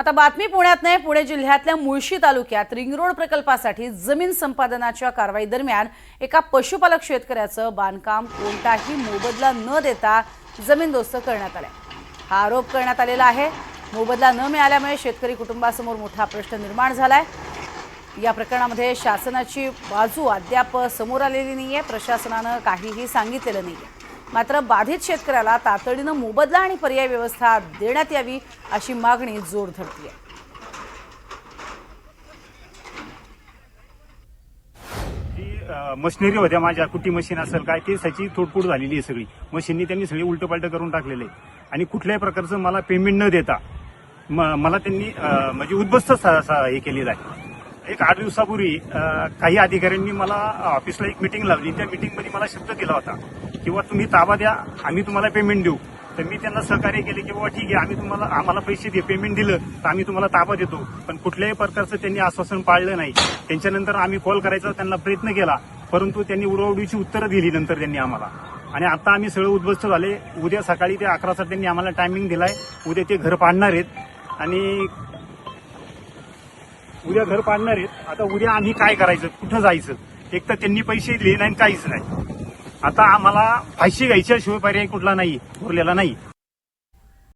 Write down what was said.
आता बातमी पुण्यात नाही, पुणे जिल्ह्यातल्या मुळशी तालुक्यात रिंग रोड प्रकल्पासाठी जमीन संपादनाच्या कारवाई दरम्यान एका पशुपालक शेतकऱ्याचं बांधकाम कोणताही मोबदला न देता जमीनदोस्त करण्यात आले। हा आरोप करण्यात आलेला आहे। मोबदला न मिळाल्यामुळे शेतकरी कुटुंबासमोर मोठा प्रश्न निर्माण झालाय। या प्रकरणामध्ये शासनाची बाजू अद्याप समोर आलेली नाहीये। प्रशासनाने काहीही सांगितलेलं नाहीये। मात्र बाधित शेतकऱ्याला तातडीने मोबदला आणि पर्याय व्यवस्था देण्यात यावी अशी मागणी जोर धरते। मशिनरी होत्या माझ्या कुटी मशीन असेल काय ते त्याची तोडफोड झालेली आहे सगळी। मशीननी त्यांनी सगळी उलटपालट करून टाकलेले आणि कुठल्याही प्रकारचं मला पेमेंट न देता मला त्यांनी म्हणजे उद्ध्वस्त हे केलेलं आहे। एक 8 दिवसापूर्वी काही अधिकाऱ्यांनी मला ऑफिसला एक मीटिंग लावली। त्या मीटिंगमध्ये मला शब्द दिला होता किंवा तुम्ही ताबा द्या, आम्ही तुम्हाला पेमेंट देऊ। तर मी त्यांना सहकार्य केले की बाबा ठीक आहे, आम्हाला पैसे दे, पेमेंट दिलं तर आम्ही तुम्हाला ताबा देतो। पण कुठल्याही प्रकारचं त्यांनी आश्वासन पाळलं नाही। त्यांच्यानंतर आम्ही कॉल करायचा त्यांना प्रयत्न केला, परंतु त्यांनी उडवाउडवीची उत्तरं दिली नंतर त्यांनी आम्हाला। आणि आता आम्ही सगळं उद्ध्वस्त झाले। उद्या सकाळी ते 11चा त्यांनी आम्हाला टायमिंग दिलाय। उद्या ते घर पाडणार आहेत आणि उद्या घर पाडणार आहेत। आता उद्या आम्ही काय करायचं, कुठं जायचं? एक तर त्यांनी पैसे दिले नाही, काहीच नाही। आता आम्हाला फाशी घ्यायच्याशिवाय पर्याय कुठला नाही, उरलेला नाही।